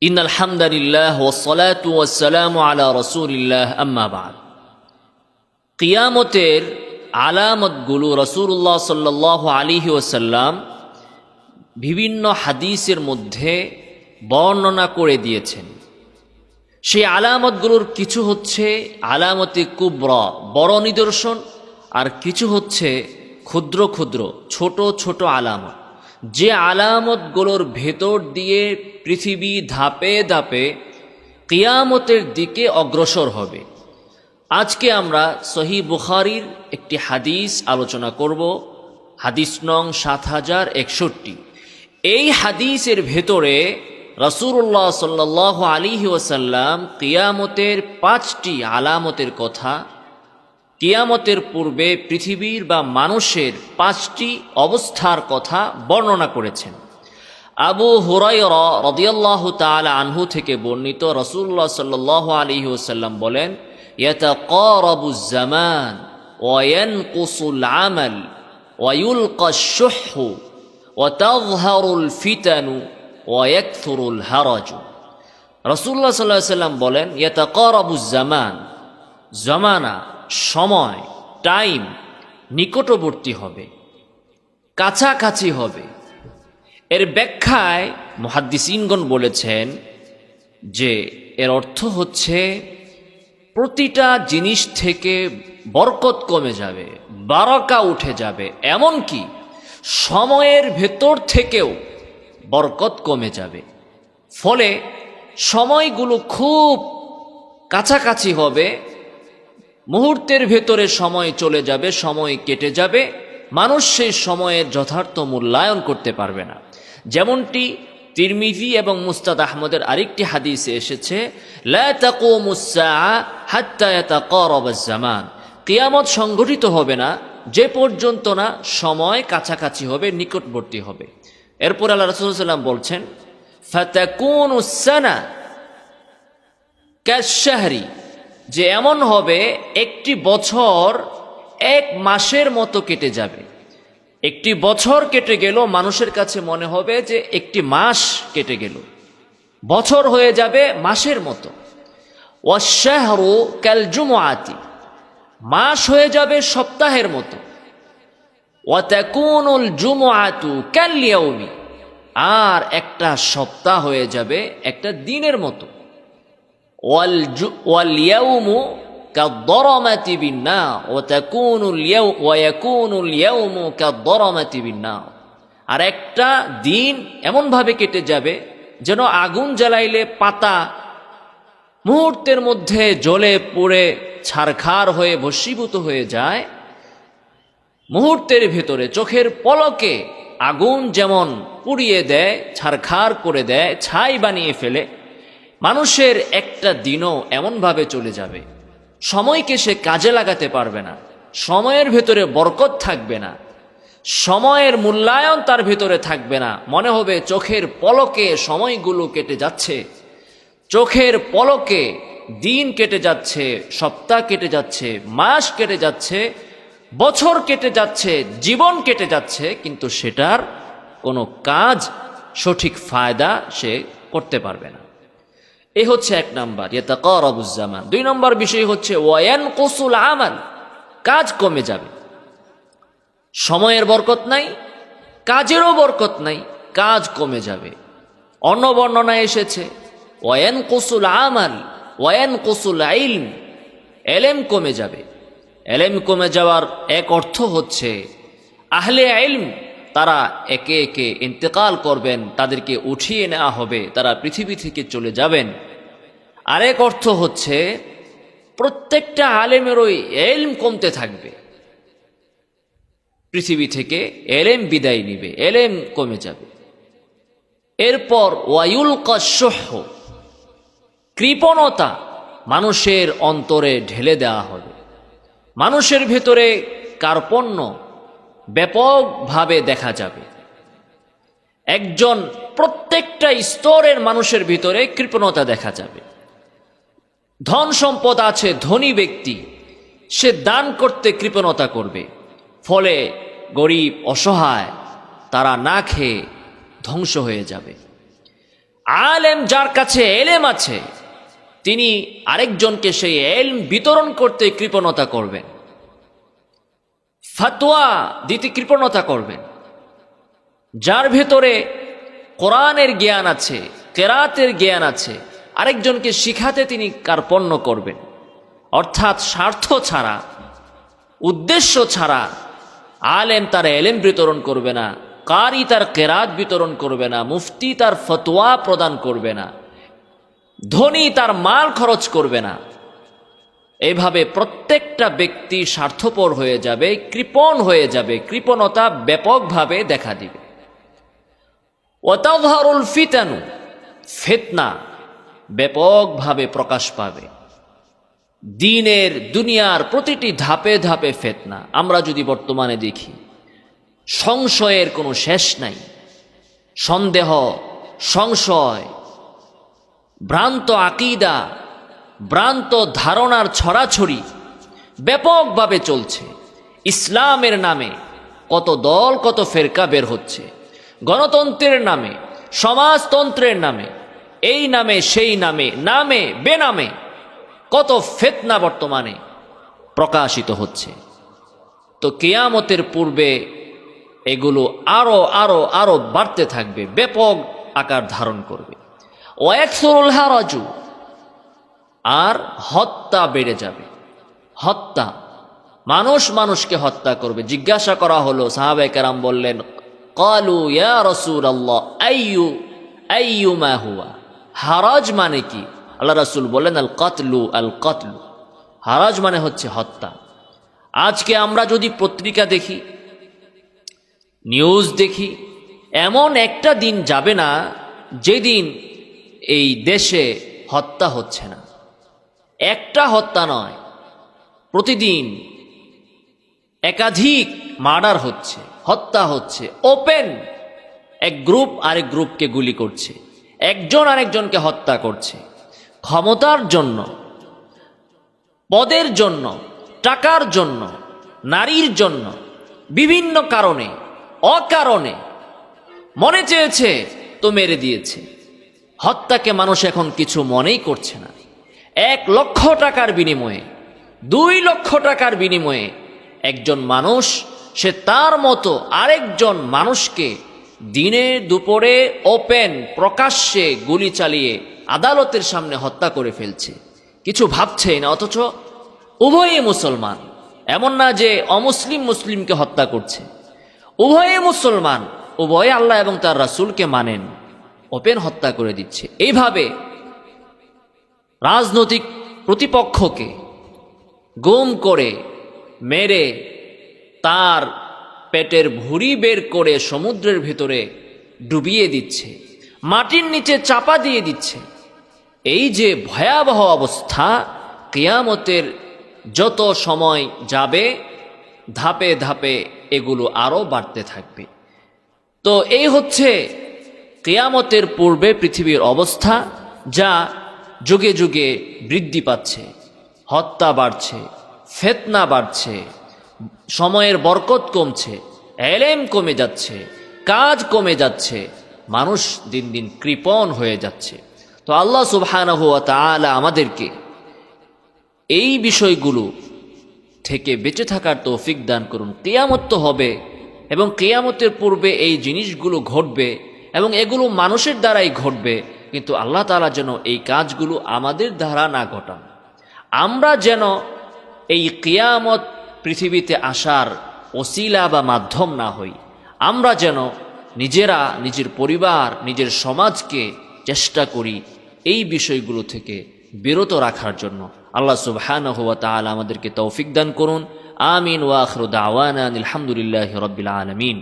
ইন্নাল হামদালিল্লাহ ওয়াসসালাতু ওয়াসসালামু আলা রাসূলিল্লাহ আম্মা বা'দ। কিয়ামতের আলামতগুলো রাসূলুল্লাহ সাল্লাল্লাহু আলাইহি ওয়াসাল্লাম বিভিন্ন হাদিসের মধ্যে বর্ণনা করে দিয়েছেন। সেই আলামতগুলোর কিছু হচ্ছে আলামতে কুবরা, বড় নিদর্শন, আর কিছু হচ্ছে ক্ষুদ্র ক্ষুদ্র ছোট ছোট আলামত, যে আলামতগুলোর ভেতর দিয়ে পৃথিবী ধাপে ধাপে কিয়ামতের দিকে অগ্রসর হবে। আজকে আমরা সহিহ বুখারীর একটি হাদিস আলোচনা করব, হাদিস নং ৭০৬১। এই হাদিসের ভেতরে রাসূলুল্লাহ সাল্লাল্লাহু আলাইহি ওয়াসাল্লাম কিয়ামতের ৫টি আলামতের কথা, কিয়ামতের পূর্বে পৃথিবীর বা মানুষের ৫টি অবস্থার কথা বর্ণনা করেছেন। আবু হুরায়রা রাদিয়াল্লাহু তাআলা আনহু থেকে বর্ণিত, রাসূলুল্লাহ সাল্লাল্লাহু আলাইহি ওয়াসাল্লাম বলেন, ইয়াতাকারাবুজ জামান ওয়া ইয়ানকুসুল আমাল ওয়া ইউলকাশ শুহহু ওয়া তাযহারুল ফিতানু ওয়া ইয়াকথুরুল হারাজু। রাসূলুল্লাহ সাল্লাল্লাহু আলাইহি ওয়াসাল্লাম বলেন, ইয়াতাকারাবুজ জামান, জামানা, সময়, টাইম নিকটবর্তী হবে, কাছাকাছি হবে। এর ব্যাখ্যায় মুহাদ্দিসিনগণ বলেছেন যে এর অর্থ হচ্ছে প্রতিটা জিনিস থেকে বরকত কমে যাবে, বারাকা উঠে যাবে, এমনকি সময়ের ভেতর থেকেও বরকত কমে যাবে। ফলে সময়গুলো খুব কাছাকাছি হবে, মুহূর্তের ভেতরে সময় চলে যাবে, সময় কেটে যাবে, মানুষ সেই সময়ের যথার্থ মূল্যায়ন করতে পারবে না। যেমনটি তিরমিজি এবং মুসনাদ আহমদের আরেকটি হাদিসে এসেছে, লা তাকুমুস সাআ হাত্তা ইয়াতাকারাবাজ জামান, কিয়ামত সংঘটিত হবে না যে পর্যন্ত না সময় কাছাকাছি হবে, নিকটবর্তী হবে। এরপর আল্লাহ রাসূল সাল্লাল্লাহু আলাইহি ওয়াসাল্লাম বলছেন, ফাতাকুনুস সানা কাশ-শাহরি, যে এমন হবে একটি বছর এক মাসের মতো কেটে যাবে। একটি বছর কেটে গেল, মানুষের কাছে মনে হবে যে একটি মাস কেটে গেল, বছর হয়ে যাবে মাসের মতো। ওয়াশ-শাহরু কাল-জুমআতি, মাস হয়ে যাবে সপ্তাহের মতো। ওয়া তাকুনুল জুমআতু কাল-ইয়াউমি, আর একটা সপ্তাহ হয়ে যাবে একটা দিনের মতো। ওয়াল-ইয়াউমু কাদ-দারামাতি বিন-নার ওয়া ইয়াকুনুল ইয়াউমু কাদ-দারামাতি বিন-নার, আর একটা দিন এমনভাবে কেটে যাবে যেন আগুন জ্বালাইলে পাতা মুহূর্তের মধ্যে জ্বলে পুড়ে ছারখার হয়ে ভস্মীভূত হয়ে যায়। মুহূর্তের ভেতরে চোখের পলকে আগুন যেমন পুড়িয়ে দেয়, ছারখার করে দেয়, ছাই বানিয়ে ফেলে, মানুষের একটা দিনও এমনভাবে চলে যাবে। সময়কে সে কাজে লাগাতে পারবে না, সময়ের ভেতরে বরকত থাকবে না, সময়ের মূল্যায়ন তার ভেতরে থাকবে না। মনে হবে চোখের পলকে সময়গুলো কেটে যাচ্ছে, চোখের পলকে দিন কেটে যাচ্ছে, সপ্তাহ কেটে যাচ্ছে, মাস কেটে যাচ্ছে, বছর কেটে যাচ্ছে, জীবন কেটে যাচ্ছে, কিন্তু সেটার কোনো কাজ, সঠিক ফায়দা সে করতে পারবে না। এ হচ্ছে এক নাম্বার, ইয়াতাকারাবুজ জামান। ২ নম্বর বিষয় হচ্ছে ওয়ায়ানকুসুল আমাল, কাজ কমে যাবে। সময়ের বরকত নাই, কাজেরও বরকত নাই, কাজ কমে যাবে। অন্য বর্ণনায় এসেছে ওয়ায়ানকুসুল আমাল ওয়ায়ানকুসুল ইলম, এলেম কমে যাবে। এলেম কমে যাওয়ার এক অর্থ হচ্ছে আহলে ইলম তারা একে একে ইন্তেকাল করবেন, তাদেরকে উঠিয়ে নেওয়া হবে, তারা পৃথিবী থেকে চলে যাবেন। আরেক অর্থ হচ্ছে প্রত্যেকটা আলেমেরই ইলম কমতে থাকবে, পৃথিবী থেকে এলেম বিদায় নিবে, এলেম কমে যাবে। এরপর ওয়ায়ুলকাশ শুহহু, কৃপণতা মানুষের অন্তরে ঢেলে দেওয়া হবে। মানুষের ভেতরে কার্পণ্য ব্যাপকভাবে দেখা যাবে। একজন প্রত্যেকটা স্তরের মানুষের ভিতরে কৃপণতা দেখা যাবে। ধন সম্পদ আছে, ধনী ব্যক্তি, সে দান করতে কৃপণতা করবে, ফলে গরিব অসহায় তারা না খেয়ে ধ্বংস হয়ে যাবে। আলেম যার কাছে এলেম আছে তিনি আরেকজনকে সেই এলম বিতরণ করতে কৃপণতা করবেন, ফতোয়া দিতে কৃপণতা করবেন। যার ভেতরে কোরআনের জ্ঞান আছে, কেরাতের জ্ঞান আছে, আরেকজনকে শিখাতে তিনি কার্পণ্য করবেন। অর্থাৎ স্বার্থ ছাড়া, উদ্দেশ্য ছাড়া আলেম তার এলেম বিতরণ করবে না, কারি তার কেরাত বিতরণ করবে না, মুফতি তার ফতোয়া প্রদান করবে না, ধনী তার মাল খরচ করবে না। এইভাবে প্রত্যেকটা ব্যক্তি স্বার্থপর হয়ে যাবে, কৃপণ হয়ে যাবে, কৃপণতা ব্যাপকভাবে দেখা দিবে। ওয়াতাযহারুল ফিতানু, ফিতনা ব্যাপকভাবে প্রকাশ পাবে। দ্বীনের দুনিয়ার প্রতিটি ধাপে ধাপে ফিতনা। আমরা যদি বর্তমানে দেখি, সংশয়ের কোনো শেষ নাই। সন্দেহ, সংশয়, ভ্রান্ত আকীদা, ভ্রান্ত ধারণার ছড়াছড়ি ব্যাপকভাবে চলছে। ইসলামের নামে কত দল, কত ফেরকা বের হচ্ছে। গণতন্ত্রের নামে, সমাজতন্ত্রের নামে, এই নামে সেই নামে, নামে বেনামে কত ফিতনা বর্তমানে প্রকাশিত হচ্ছে। তো কিয়ামতের পূর্বে এগুলো আরো আরো আরো বাড়তে থাকবে, ব্যাপক আকার ধারণ করবে। ওয়াকসুরুল হারাজু, আর হত্যা বেড়ে যাবে। হত্যা, মানুষ মানুষকে হত্যা করবে। জিজ্ঞাসা করা হলো, সাহাবায়ে কেরাম বললেন, ক্বালু ইয়া রাসূলুল্লাহ আইয়ুমা হুয়া, হারাজ মানে কি? আল্লাহ রাসূল বললেন, আল কাতলু, আল কাতলু, হারাজ মানে হচ্ছে হত্যা। আজকে আমরা যদি পত্রিকা দেখি, নিউজ দেখি, এমন একটা দিন যাবে না যেদিন এই দেশে হত্যা হচ্ছে না। একটা হত্যা নয়, প্রতিদিন একাধিক মার্ডার হচ্ছে, হত্যা হচ্ছে। ওপেন, এক গ্রুপ আরেক গ্রুপকে গুলি করছে, একজন আরেকজনকে হত্যা করছে। ক্ষমতার জন্য, পদের জন্য, টাকার জন্য, নারীর জন্য, বিভিন্ন কারণে, অকারণে মনে চেয়েছে তো মেরে দিয়েছে। হত্যাকে মানুষ এখন কিছু মনেই করছে না। 1 লক্ষ টাকার বিনিময়ে, 2 লক্ষ টাকার বিনিময়ে একজন মানুষ সে তার মতো আরেকজন মানুষকে দিনে দুপুরে ওপেন প্রকাশ্যে গুলি চালিয়ে আদালতের সামনে হত্যা করে ফেলছে। কিছু ভাবছেই না, অথচ উভয়ই মুসলমান। এমন না যে অমুসলিম মুসলিমকে হত্যা করছে, উভয়ই মুসলমান, উভয়ে আল্লাহ এবং তার রাসূলকে মানেন, ওপেন হত্যা করে দিচ্ছে। এইভাবে রাজনৈতিক প্রতিপক্ষকে গুম করে, মেরে, তার পেটের ভুঁড়ি বের করে সমুদ্রের ভেতরে ডুবিয়ে দিচ্ছে, মাটির নিচে চাপা দিয়ে দিচ্ছে। এই যে ভয়াবহ অবস্থা, কিয়ামতের যত সময় যাবে ধাপে ধাপে এগুলো আরো বাড়তে থাকবে। তো এই হচ্ছে কিয়ামতের পূর্বে পৃথিবীর অবস্থা, যা যুগে যুগে বৃদ্ধি পাচ্ছে। হত্যা বাড়ছে, ফিতনা বাড়ছে, সময়ের বরকত কমছে, এলেম কমে যাচ্ছে, কাজ কমে যাচ্ছে, মানুষ দিন দিন কৃপণ হয়ে যাচ্ছে। তো আল্লাহ সুবহানাহু ওয়া তাআলা আমাদেরকে এই বিষয়গুলো থেকে বেঁচে থাকার তৌফিক দান করুন। কিয়ামত তো হবে, এবং কিয়ামতের পূর্বে এই জিনিসগুলো ঘটবে, এবং এগুলো মানুষের দ্বারাই ঘটবে, কিন্তু আল্লাহ তাআলা যেন এই কাজগুলো আমাদের দ্বারা না ঘটান। আমরা যেন এই কিয়ামত পৃথিবীতে আসার ওসিলা বা মাধ্যম না হই। আমরা যেন নিজেরা, নিজের পরিবার, নিজের সমাজকে চেষ্টা করি এই বিষয়গুলো থেকে বিরত রাখার জন্য। আল্লাহ সুবহানাহু ওয়া তাআলা আমাদেরকে তৌফিক দান করুন। আমিন ওয়া আখিরু দাওয়ানা আলহামদুলিল্লাহি রাব্বিল আলামিন।